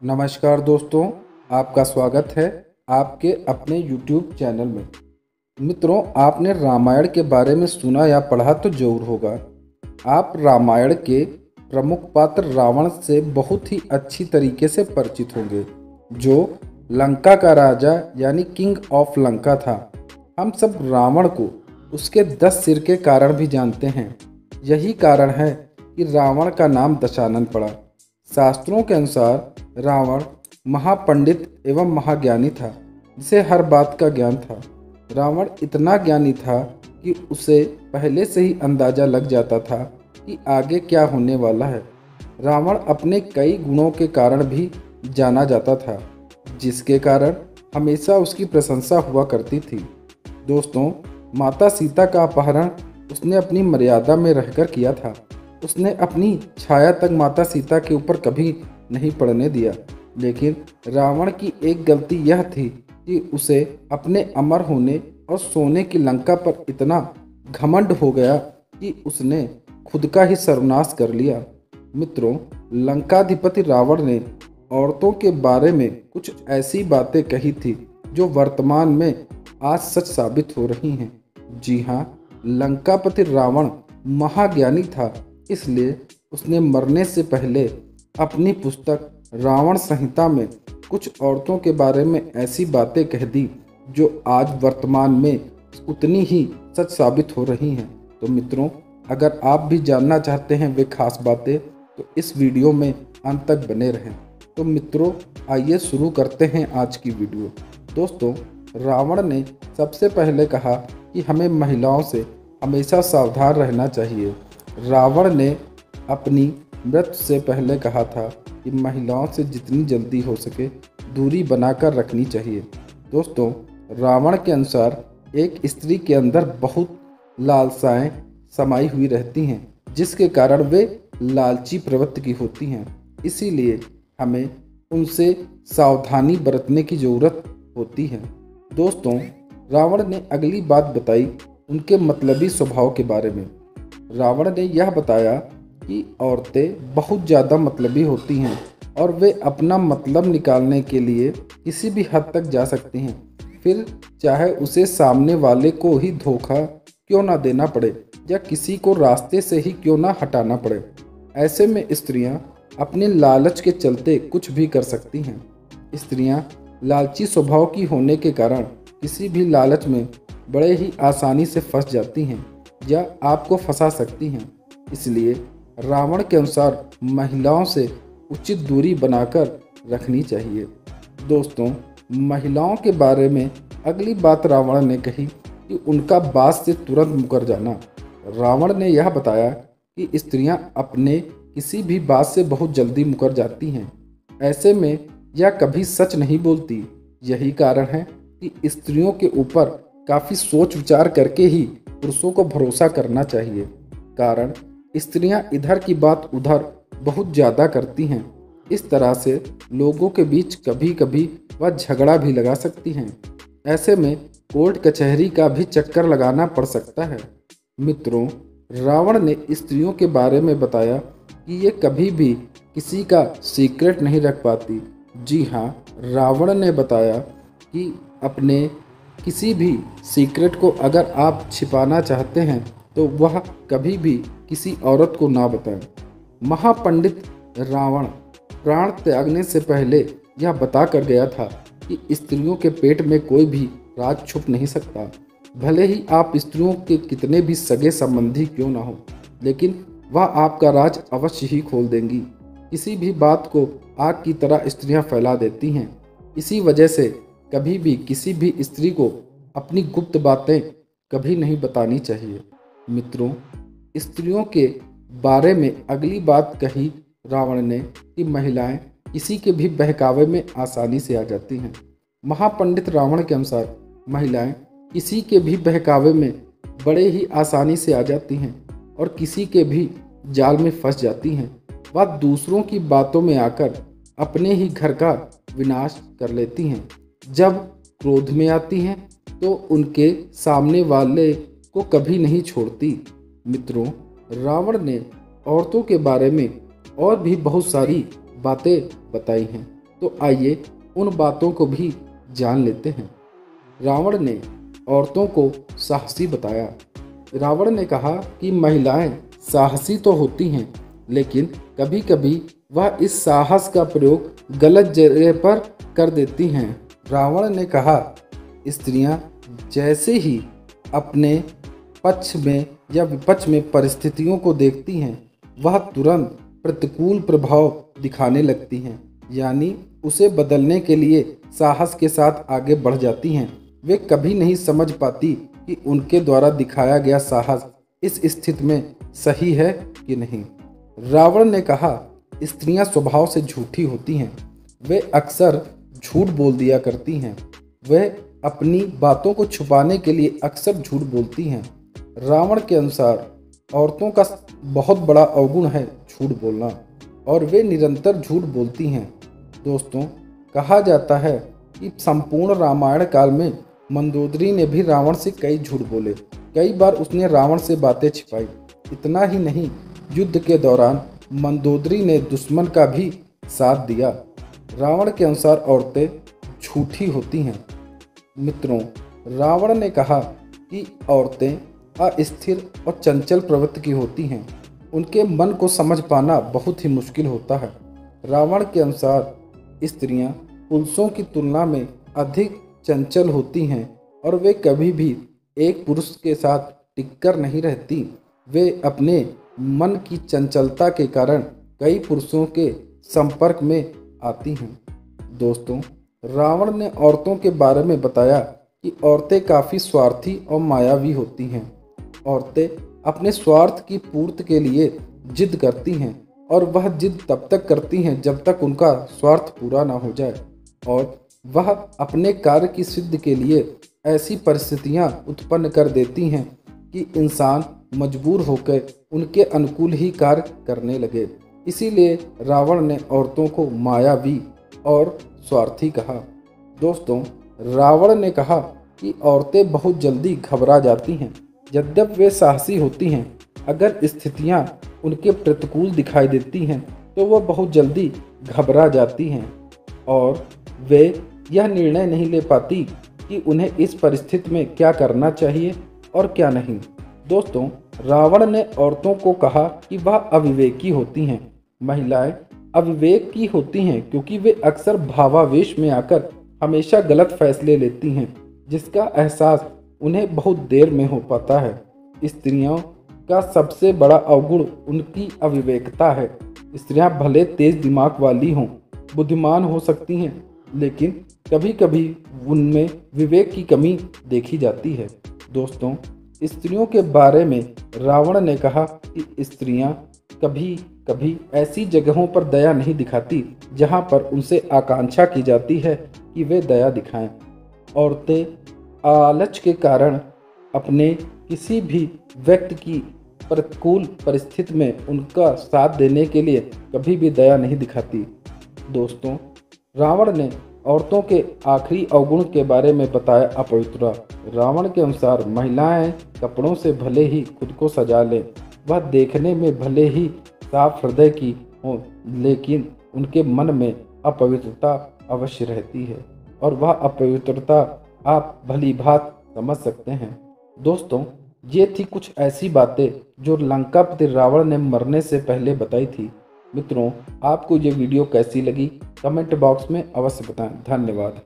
नमस्कार दोस्तों, आपका स्वागत है आपके अपने YouTube चैनल में। मित्रों, आपने रामायण के बारे में सुना या पढ़ा तो जरूर होगा। आप रामायण के प्रमुख पात्र रावण से बहुत ही अच्छी तरीके से परिचित होंगे, जो लंका का राजा यानी किंग ऑफ लंका था। हम सब रावण को उसके 10 सिर के कारण भी जानते हैं। यही कारण है कि रावण का नाम दशानन पड़ा। शास्त्रों के अनुसार रावण महापंडित एवं महाज्ञानी था, जिसे हर बात का ज्ञान था। रावण इतना ज्ञानी था कि उसे पहले से ही अंदाजा लग जाता था कि आगे क्या होने वाला है। रावण अपने कई गुणों के कारण भी जाना जाता था, जिसके कारण हमेशा उसकी प्रशंसा हुआ करती थी। दोस्तों, माता सीता का अपहरण उसने अपनी मर्यादा में रहकर किया था। उसने अपनी छाया तक माता सीता के ऊपर कभी नहीं पड़ने दिया। लेकिन रावण की एक गलती यह थी कि उसे अपने अमर होने और सोने की लंका पर इतना घमंड हो गया कि उसने खुद का ही सर्वनाश कर लिया। मित्रों, लंकाधिपति रावण ने औरतों के बारे में कुछ ऐसी बातें कही थी जो वर्तमान में आज सच साबित हो रही हैं। जी हाँ, लंकापति रावण महाज्ञानी था, इसलिए उसने मरने से पहले अपनी पुस्तक रावण संहिता में कुछ औरतों के बारे में ऐसी बातें कह दी जो आज वर्तमान में उतनी ही सच साबित हो रही हैं। तो मित्रों, अगर आप भी जानना चाहते हैं वे खास बातें, तो इस वीडियो में अंत तक बने रहें। तो मित्रों, आइए शुरू करते हैं आज की वीडियो। दोस्तों, रावण ने सबसे पहले कहा कि हमें महिलाओं से हमेशा सावधान रहना चाहिए। रावण ने अपनी मृत्यु से पहले कहा था कि महिलाओं से जितनी जल्दी हो सके दूरी बनाकर रखनी चाहिए। दोस्तों, रावण के अनुसार एक स्त्री के अंदर बहुत लालसाएं समाई हुई रहती हैं, जिसके कारण वे लालची प्रवृत्ति की होती हैं। इसीलिए हमें उनसे सावधानी बरतने की ज़रूरत होती है। दोस्तों, रावण ने अगली बात बताई उनके मतलबी स्वभाव के बारे में। रावण ने यह बताया कि औरतें बहुत ज़्यादा मतलबी होती हैं और वे अपना मतलब निकालने के लिए किसी भी हद तक जा सकती हैं, फिर चाहे उसे सामने वाले को ही धोखा क्यों ना देना पड़े या किसी को रास्ते से ही क्यों ना हटाना पड़े। ऐसे में स्त्रियां अपने लालच के चलते कुछ भी कर सकती हैं। स्त्रियां लालची स्वभाव की होने के कारण किसी भी लालच में बड़े ही आसानी से फंस जाती हैं या आपको फंसा सकती हैं। इसलिए रावण के अनुसार महिलाओं से उचित दूरी बनाकर रखनी चाहिए। दोस्तों, महिलाओं के बारे में अगली बात रावण ने कही कि उनका बात से तुरंत मुकर जाना। रावण ने यह बताया कि स्त्रियां अपने किसी भी बात से बहुत जल्दी मुकर जाती हैं। ऐसे में यह कभी सच नहीं बोलती। यही कारण है कि स्त्रियों के ऊपर काफ़ी सोच विचार करके ही पुरुषों को भरोसा करना चाहिए। कारण स्त्रियां इधर की बात उधर बहुत ज़्यादा करती हैं। इस तरह से लोगों के बीच कभी कभी वह झगड़ा भी लगा सकती हैं। ऐसे में कोर्ट कचहरी का भी चक्कर लगाना पड़ सकता है। मित्रों, रावण ने स्त्रियों के बारे में बताया कि ये कभी भी किसी का सीक्रेट नहीं रख पाती। जी हाँ, रावण ने बताया कि अपने किसी भी सीक्रेट को अगर आप छिपाना चाहते हैं तो वह कभी भी किसी औरत को ना बताएं। महापंडित रावण प्राण त्यागने से पहले यह बता कर गया था कि स्त्रियों के पेट में कोई भी राज छुप नहीं सकता। भले ही आप स्त्रियों के कितने भी सगे संबंधी क्यों ना हो, लेकिन वह आपका राज अवश्य ही खोल देंगी। किसी भी बात को आग की तरह स्त्रियां फैला देती हैं। इसी वजह से कभी भी किसी भी स्त्री को अपनी गुप्त बातें कभी नहीं बतानी चाहिए। मित्रों, स्त्रियों के बारे में अगली बात कही रावण ने कि महिलाएं किसी के भी बहकावे में आसानी से आ जाती हैं। महापंडित रावण के अनुसार महिलाएं किसी के भी बहकावे में बड़े ही आसानी से आ जाती हैं और किसी के भी जाल में फंस जाती हैं। वह दूसरों की बातों में आकर अपने ही घर का विनाश कर लेती हैं। जब क्रोध में आती हैं तो उनके सामने वाले को कभी नहीं छोड़ती। मित्रों, रावण ने औरतों के बारे में और भी बहुत सारी बातें बताई हैं, तो आइए उन बातों को भी जान लेते हैं। रावण ने औरतों को साहसी बताया। रावण ने कहा कि महिलाएं साहसी तो होती हैं, लेकिन कभी कभी वह इस साहस का प्रयोग गलत जगह पर कर देती हैं। रावण ने कहा, स्त्रियां जैसे ही अपने पक्ष में या विपक्ष में परिस्थितियों को देखती हैं, वह तुरंत प्रतिकूल प्रभाव दिखाने लगती हैं, यानी उसे बदलने के लिए साहस के साथ आगे बढ़ जाती हैं। वे कभी नहीं समझ पाती कि उनके द्वारा दिखाया गया साहस इस स्थिति में सही है कि नहीं। रावण ने कहा, स्त्रियां स्वभाव से झूठी होती हैं, वे अक्सर झूठ बोल दिया करती हैं, वे अपनी बातों को छुपाने के लिए अक्सर झूठ बोलती हैं। रावण के अनुसार औरतों का बहुत बड़ा अवगुण है झूठ बोलना, और वे निरंतर झूठ बोलती हैं। दोस्तों, कहा जाता है कि संपूर्ण रामायण काल में मंदोदरी ने भी रावण से कई झूठ बोले। कई बार उसने रावण से बातें छिपाई। इतना ही नहीं, युद्ध के दौरान मंदोदरी ने दुश्मन का भी साथ दिया। रावण के अनुसार औरतें झूठी होती हैं। मित्रों, रावण ने कहा कि औरतें अस्थिर और चंचल प्रवृत्ति की होती हैं, उनके मन को समझ पाना बहुत ही मुश्किल होता है। रावण के अनुसार स्त्रियां पुरुषों की तुलना में अधिक चंचल होती हैं और वे कभी भी एक पुरुष के साथ टिककर नहीं रहती। वे अपने मन की चंचलता के कारण कई पुरुषों के संपर्क में आती हैं। दोस्तों, रावण ने औरतों के बारे में बताया कि औरतें काफ़ी स्वार्थी और मायावी होती हैं। औरतें अपने स्वार्थ की पूर्ति के लिए जिद करती हैं, और वह जिद तब तक करती हैं जब तक उनका स्वार्थ पूरा ना हो जाए, और वह अपने कार्य की सिद्धि के लिए ऐसी परिस्थितियां उत्पन्न कर देती हैं कि इंसान मजबूर होकर उनके अनुकूल ही कार्य करने लगे। इसीलिए रावण ने औरतों को मायावी और स्वार्थी कहा। दोस्तों, रावण ने कहा कि औरतें बहुत जल्दी घबरा जाती हैं। यद्यपि वे साहसी होती हैं, अगर स्थितियां उनके प्रतिकूल दिखाई देती हैं तो वह बहुत जल्दी घबरा जाती हैं और वे यह निर्णय नहीं ले पाती कि उन्हें इस परिस्थिति में क्या करना चाहिए और क्या नहीं। दोस्तों, रावण ने औरतों को कहा कि वह अविवेकी होती हैं। महिलाएं अविवेक की होती हैं क्योंकि वे अक्सर भावावेश में आकर हमेशा गलत फैसले लेती हैं, जिसका एहसास उन्हें बहुत देर में हो पाता है। स्त्रियों का सबसे बड़ा अवगुण उनकी अविवेकता है। स्त्रियां भले तेज दिमाग वाली हों, बुद्धिमान हो सकती हैं, लेकिन कभी कभी उनमें विवेक की कमी देखी जाती है। दोस्तों, स्त्रियों के बारे में रावण ने कहा कि स्त्रियां कभी कभी ऐसी जगहों पर दया नहीं दिखाती जहां पर उनसे आकांक्षा की जाती है कि वे दया दिखाएं। औरतें आलच के कारण अपने किसी भी व्यक्ति की प्रतिकूल परिस्थिति में उनका साथ देने के लिए कभी भी दया नहीं दिखाती। दोस्तों, रावण ने औरतों के आखिरी अवगुण के बारे में बताया अपवित्रता। रावण के अनुसार महिलाएं कपड़ों से भले ही खुद को सजा लें, वह देखने में भले ही साफ हृदय की हों, लेकिन उनके मन में अपवित्रता अवश्य रहती है, और वह अपवित्रता आप भली भांति समझ सकते हैं। दोस्तों, ये थी कुछ ऐसी बातें जो लंकापति रावण ने मरने से पहले बताई थी। मित्रों, आपको ये वीडियो कैसी लगी कमेंट बॉक्स में अवश्य बताएं। धन्यवाद।